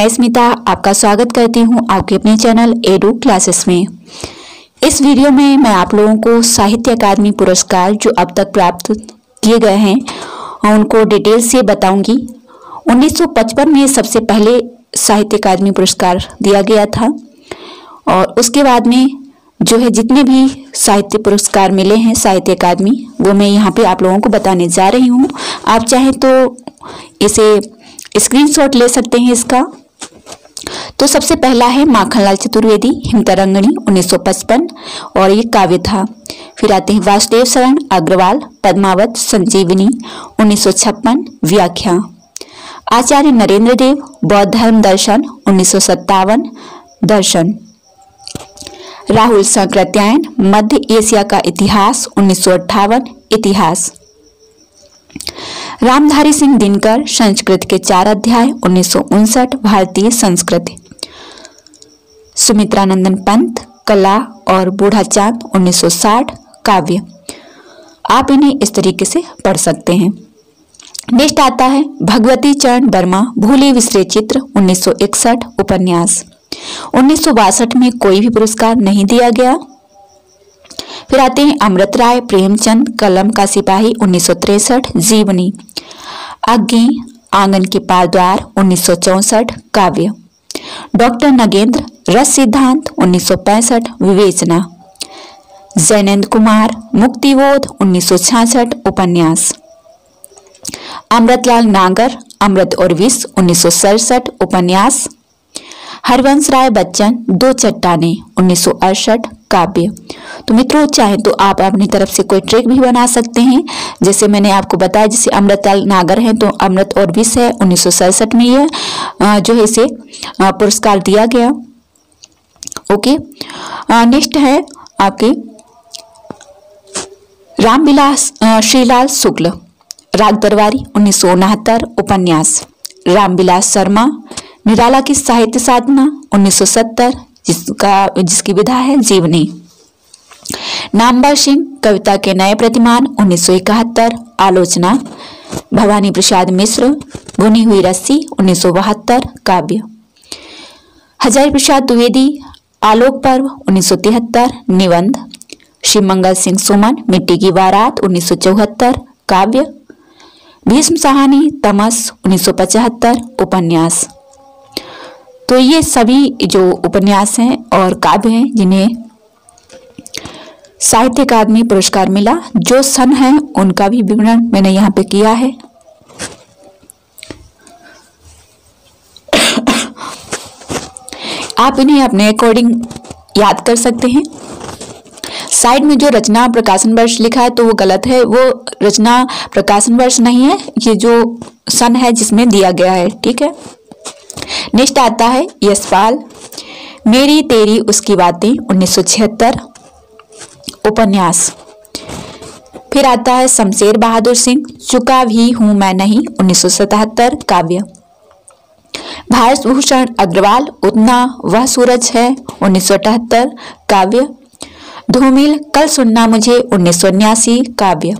मैं स्मिता आपका स्वागत करती हूं आपके अपने चैनल एडू क्लासेस में। इस वीडियो में मैं आप लोगों को साहित्य अकादमी पुरस्कार जो अब तक प्राप्त किए गए हैं उनको डिटेल से बताऊंगी। 1955 में सबसे पहले साहित्य अकादमी पुरस्कार दिया गया था और उसके बाद में जो है जितने भी साहित्य पुरस्कार मिले हैं साहित्य अकादमी वो मैं यहाँ पे आप लोगों को बताने जा रही हूँ। आप चाहें तो इसे स्क्रीनशॉट ले सकते हैं इसका। तो सबसे पहला है माखनलाल चतुर्वेदी हिमतरंगिणी 1955 और ये काव्य था। फिर आते हैं वासुदेव शरण अग्रवाल पद्मावत संजीवनी 1956 व्याख्या। आचार्य नरेंद्र देव बौद्ध धर्म दर्शन 1957 दर्शन। राहुल सांकृत्यायन मध्य एशिया का इतिहास 1958 इतिहास। रामधारी सिंह दिनकर संस्कृत के 4 अध्याय 1959 भारतीय संस्कृति। सुमित्रानंदन पंत कला और बूढ़ा चांद 1960 काव्य। आप इन्हें इस तरीके से पढ़ सकते हैं। नेक्स्ट आता है भगवती चरण वर्मा भूले विसरे चित्र 1961 उपन्यास। 1962 में कोई भी पुरस्कार नहीं दिया गया। फिर आते हैं अमृत राय प्रेमचंद कलम का सिपाही 1963 जीवनी। आगे आंगन के पार द्वार 1964 काव्य। डॉक्टर नगेंद्र रस सिद्धांत 1965 विवेचना। जैनेन्द्र कुमार मुक्तिबोध 1966 उपन्यास। अमृतलाल नागर अमृत और विष 1967 उपन्यास। हरवंश राय बच्चन दो चट्टाने 1968 काव्य। तो मित्रों चाहे तो आप अपनी तरफ से कोई ट्रिक भी बना सकते हैं। जैसे मैंने आपको बताया जैसे अमृतलाल नागर है तो अमृत और विष है 1967 में ये जो है इसे पुरस्कार दिया गया। ओके नेक्स्ट है आपके रामविलास श्रीलाल शुक्ल राग दरबारी 1969 उपन्यास। रामविलास शर्मा निराला की साहित्य साधना 1970 जिसकी विधा है जीवनी। नामवर सिंह कविता के नए प्रतिमान 1971 आलोचना। भवानी प्रसाद मिश्र बुनी हुई रस्सी 1972 काव्य। हजारी प्रसाद द्विवेदी आलोक पर्व 1973 निबंध। शिवमंगल सिंह सुमन मिट्टी की बारात 1974 काव्य। भीष्म साहनी तमस 1975 उपन्यास। तो ये सभी जो उपन्यास हैं और काव्य हैं जिन्हें साहित्य अकादमी पुरस्कार मिला। जो सन है उनका भी विवरण मैंने यहाँ पे किया है। आप इन्हें अपने अकॉर्डिंग याद कर सकते हैं। साइड में जो रचना प्रकाशन वर्ष लिखा है तो वो गलत है, वो रचना प्रकाशन वर्ष नहीं है, ये जो सन है जिसमें दिया गया है। ठीक है। नेक्स्ट आता है यशपाल मेरी तेरी उसकी बातें 1976 उपन्यास। फिर आता है शमशेर बहादुर सिंह चुका भी हूं मैं नहीं 1977 काव्य। भारत भूषण अग्रवाल उतना वह सूरज है 1978 काव्य। धूमिल कल सुनना मुझे 1979 काव्य।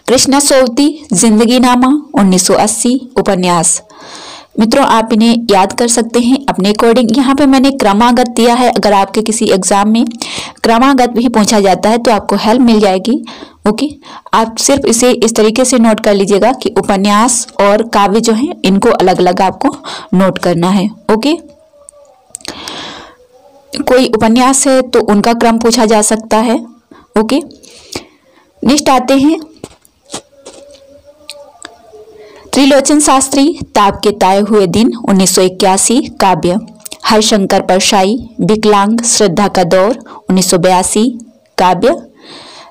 कृष्णा सोवती जिंदगी नामा 1980 उपन्यास। मित्रों आप इन्हें याद कर सकते हैं अपने अकॉर्डिंग। यहाँ पे मैंने क्रमागत दिया है, अगर आपके किसी एग्जाम में क्रमागत भी पूछा जाता है तो आपको हेल्प मिल जाएगी। ओके आप सिर्फ इसे इस तरीके से नोट कर लीजिएगा कि उपन्यास और काव्य जो है इनको अलग अलग आपको नोट करना है। ओके कोई उपन्यास है तो उनका क्रम पूछा जा सकता है। ओके नेक्स्ट आते हैं त्रिलोचन शास्त्री ताप के ताए हुए दिन 1981 काव्य। हरिशंकर परशाई विकलांग श्रद्धा का दौर 1982 काव्य।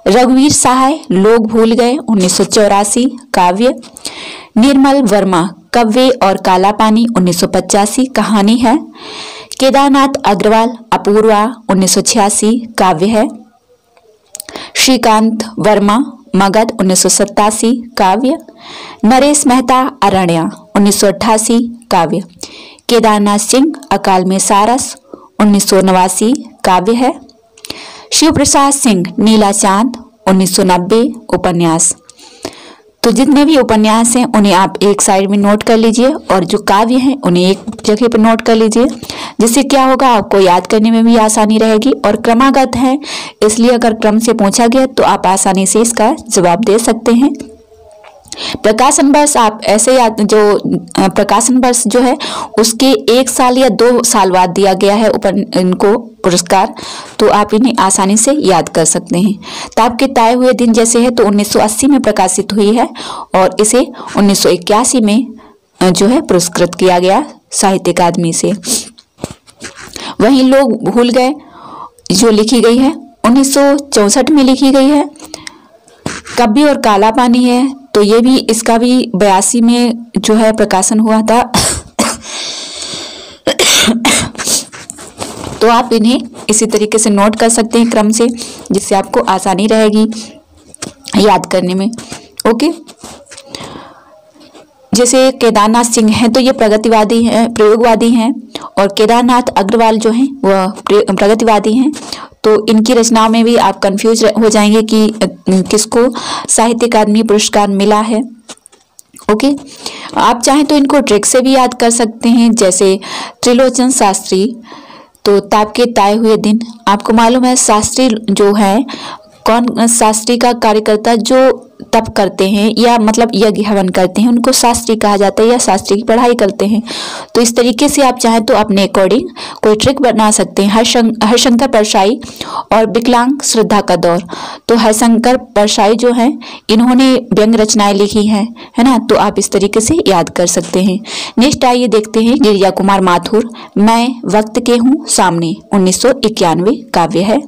रघुवीर सहाय लोग भूल गए 1984 काव्य। निर्मल वर्मा कव्वे और काला पानी 1985 कहानी है। केदारनाथ अग्रवाल अपूर्वा 1986 काव्य है। श्रीकांत वर्मा मगध 1987 काव्य। नरेश मेहता अरण्या 1988 काव्य। केदारनाथ सिंह अकाल में सारस 1989 काव्य है। शिव प्रसाद सिंह नीला चांद 1990 उपन्यास। तो जितने भी उपन्यास हैं उन्हें आप एक साइड में नोट कर लीजिए और जो काव्य हैं उन्हें एक जगह पर नोट कर लीजिए, जिससे क्या होगा आपको याद करने में भी आसानी रहेगी। और क्रमागत है, इसलिए अगर क्रम से पूछा गया तो आप आसानी से इसका जवाब दे सकते हैं। प्रकाशन वर्ष आप ऐसे याद, जो प्रकाशन वर्ष जो है उसके 1 साल या 2 साल बाद दिया गया है इनको पुरस्कार, तो आप इन्हें आसानी से याद कर सकते हैं। ताप के ताए हुए दिन जैसे है तो 1980 में प्रकाशित हुई है और इसे 1981 में जो है पुरस्कृत किया गया साहित्य अकादमी से। वहीं लोग भूल गए जो लिखी गई है 1964 में लिखी गई है। कब्बी और काला पानी है तो ये भी, इसका भी 82 में जो है प्रकाशन हुआ था। तो आप इन्हें इसी तरीके से नोट कर सकते हैं क्रम से, जिससे आपको आसानी रहेगी याद करने में। ओके, जैसे केदारनाथ सिंह हैं तो ये प्रगतिवादी हैं, प्रयोगवादी हैं, और केदारनाथ अग्रवाल जो हैं वह प्रगतिवादी हैं। तो इनकी रचनाओं में भी आप कंफ्यूज हो जाएंगे कि किसको साहित्य अकादमी पुरस्कार मिला है। ओके, आप चाहें तो इनको ट्रिक से भी याद कर सकते हैं, जैसे त्रिलोचन शास्त्री। तो ताप के ताए हुए दिन, आपको मालूम है शास्त्री जो है कौन, शास्त्री का कार्यकर्ता जो तप करते हैं या मतलब यज्ञ हवन करते हैं उनको शास्त्री कहा जाता है, या शास्त्री की पढ़ाई करते हैं। तो इस तरीके से आप चाहें तो अपने अकॉर्डिंग कोई ट्रिक बना सकते हैं। हरिशंकर परसाई और विकलांग श्रद्धा का दौर। तो हरिशंकर परसाई जो है इन्होंने व्यंग रचनाएं लिखी हैं, है ना, तो आप इस तरीके से याद कर सकते हैं। नेक्स्ट आइए देखते हैं गिरिजा कुमार माथुर, मैं वक्त के हूँ सामने, 1991 काव्य है।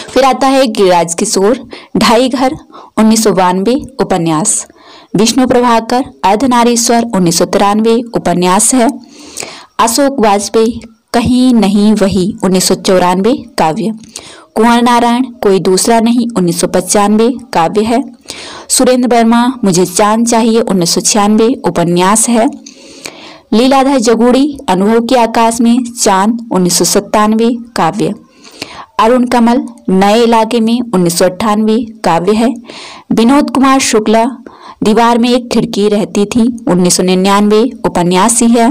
फिर आता है गिरिराज किशोर, ढाई घर, 1992 उपन्यास। विष्णु प्रभाकर, अर्धनारीश्वर, 1993 उपन्यास है। अशोक वाजपेयी, कहीं नहीं वही, 1994 काव्य। कुंवर नारायण, कोई दूसरा नहीं, 1995 काव्य है। सुरेंद्र वर्मा, मुझे चांद चाहिए, 1996 उपन्यास है। लीलाधर जगूड़ी, अनुभव के आकाश में चांद, 1997 काव्य। अरुण कमल, नए इलाके में, 1998 काव्य है। विनोद कुमार शुक्ला, दीवार में एक खिड़की रहती थी, 1999 उपन्यास ही है।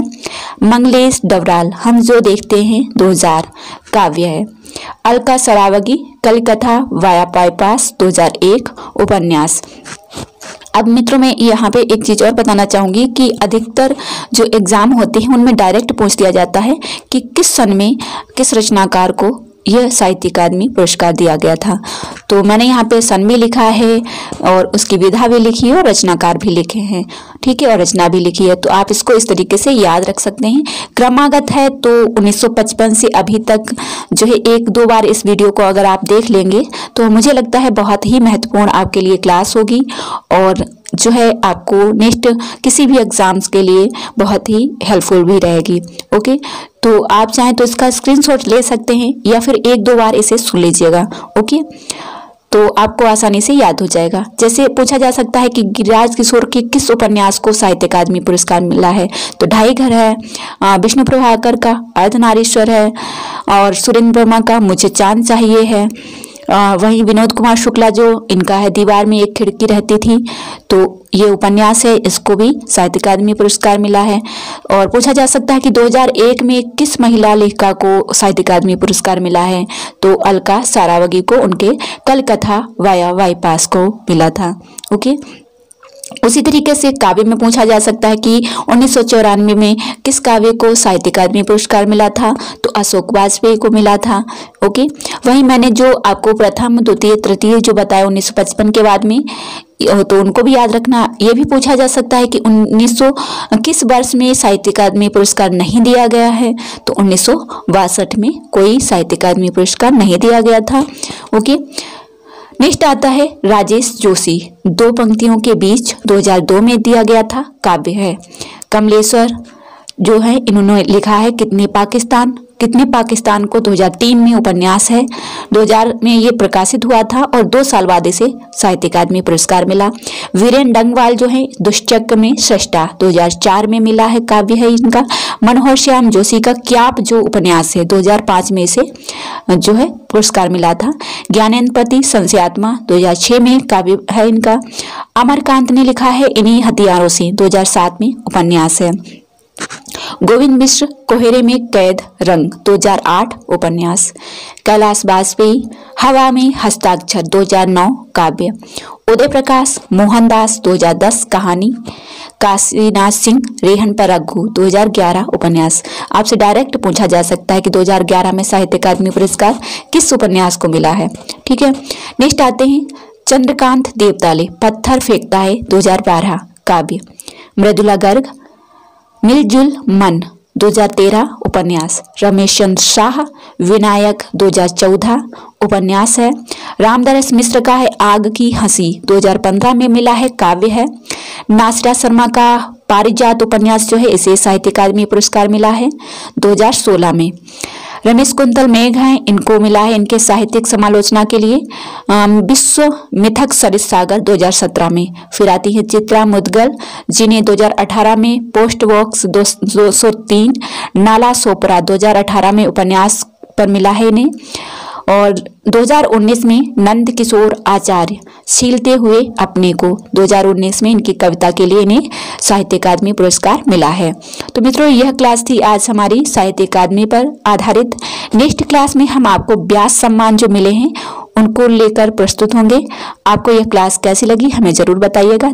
मंगलेश डबराल, हम जो देखते हैं, 2000 काव्य है। अलका सरावगी, कलकथा वाया बाईपास, 2001 उपन्यास। अब मित्रों मैं यहाँ पे एक चीज और बताना चाहूंगी कि अधिकतर जो एग्जाम होते हैं उनमें डायरेक्ट पूछ दिया जाता है कि किस सन में किस रचनाकार को यह साहित्य अकादमी पुरस्कार दिया गया था। तो मैंने यहाँ पे सन भी लिखा है और उसकी विधा भी लिखी है और रचनाकार भी लिखे हैं, ठीक है, और रचना भी लिखी है। तो आप इसको इस तरीके से याद रख सकते हैं। क्रमागत है तो 1955 से अभी तक जो है 1-2 बार इस वीडियो को अगर आप देख लेंगे तो मुझे लगता है बहुत ही महत्वपूर्ण आपके लिए क्लास होगी और जो है आपको नेक्स्ट किसी भी एग्जाम्स के लिए बहुत ही हेल्पफुल भी रहेगी। ओके, तो आप चाहें तो इसका स्क्रीनशॉट ले सकते हैं या फिर 1-2 बार इसे सुन लीजिएगा। ओके, तो आपको आसानी से याद हो जाएगा। जैसे पूछा जा सकता है कि गिरिराज किशोर के किस उपन्यास को साहित्य अकादमी पुरस्कार मिला है, तो ढाई घर है, विष्णु प्रभाकर का अर्धनारीश्वर है और सुरेंद्र वर्मा का मुझे चांद चाहिए है। वहीं विनोद कुमार शुक्ला जो इनका है दीवार में एक खिड़की रहती थी, तो ये उपन्यास है, इसको भी साहित्य अकादमी पुरस्कार मिला है। और पूछा जा सकता है कि 2001 में किस महिला लेखिका को साहित्य अकादमी पुरस्कार मिला है, तो अलका सारावगी को उनके कलकथा वाया बाईपास को मिला था। ओके, उसी तरीके से काव्य में पूछा जा सकता है कि 1994 में किस काव्य को साहित्य अकादमी पुरस्कार मिला था, तो अशोक वाजपेयी को मिला था। ओके, वहीं मैंने जो आपको प्रथम द्वितीय तृतीय जो बताया 1955 के बाद में, तो उनको भी याद रखना। ये भी पूछा जा सकता है कि 1900 किस वर्ष में साहित्य अकादमी पुरस्कार नहीं दिया गया है, तो 1962 में कोई साहित्य अकादमी पुरस्कार नहीं दिया गया था। ओके, नेक्स्ट आता है राजेश जोशी, 2 पंक्तियों के बीच, 2002 में दिया गया था, काव्य है। कमलेश्वर जो है इन्होंने लिखा है कितने पाकिस्तान को, 2003 में उपन्यास है। 2000 में ये प्रकाशित हुआ था और 2 साल बाद इसे साहित्य अकादमी पुरस्कार मिला। वीरेन डंगवाल जो है दुष्चक्र में सृष्टा, 2004 में मिला है, काव्य है इनका। मनोहर श्याम जोशी का क्याप जो उपन्यास है, 2005 में इसे जो है पुरस्कार मिला था। ज्ञानेन्द्रपति संशयात्मा 2006 में काव्य है इनका। अमरकांत ने लिखा है इन्हीं हथियारों से 2007 में उपन्यास है। गोविंद मिश्र कोहरे में कैद रंग 2008 उपन्यास। कैलाश वाजपेयी हवा में हस्ताक्षर 2009 काव्य। उदय प्रकाश मोहनदास 2010 कहानी। काशीनाथ सिंह रेहन पर रघु 2011 उपन्यास। आपसे डायरेक्ट पूछा जा सकता है कि 2011 में साहित्य अकादमी पुरस्कार किस उपन्यास को मिला है। ठीक है, नेक्स्ट आते हैं चंद्रकांत देवताले पत्थर फेंकता है 2012 काव्य। मृदुला गर्ग मिलजुल मन 2013 उपन्यास। रमेश चंद्र शाह विनायक 2014 उपन्यास है। रामदरस मिश्र का है आग की हंसी 2015 में मिला है काव्य है। नासिरा शर्मा का पारिजात उपन्यास जो है इसे साहित्य अकादमी पुरस्कार मिला है 2016 में। रमेश कुंतल मेघ हैं, इनको मिला है इनके साहित्यिक समालोचना के लिए विश्व मिथक सरित सागर 2017 में। फिर आती है चित्रा मुदगल जिन्हें 2018 में पोस्ट बॉक्स 203 नाला सोपरा 2018 में उपन्यास पर मिला है इन्हें। और 2019 में नंद किशोर आचार्य छीलते हुए अपने को 2019 में इनकी कविता के लिए इन्हें साहित्य अकादमी पुरस्कार मिला है। तो मित्रों यह क्लास थी आज हमारी साहित्य अकादमी पर आधारित। नेक्स्ट क्लास में हम आपको व्यास सम्मान जो मिले हैं उनको लेकर प्रस्तुत होंगे। आपको यह क्लास कैसी लगी हमें जरूर बताइएगा।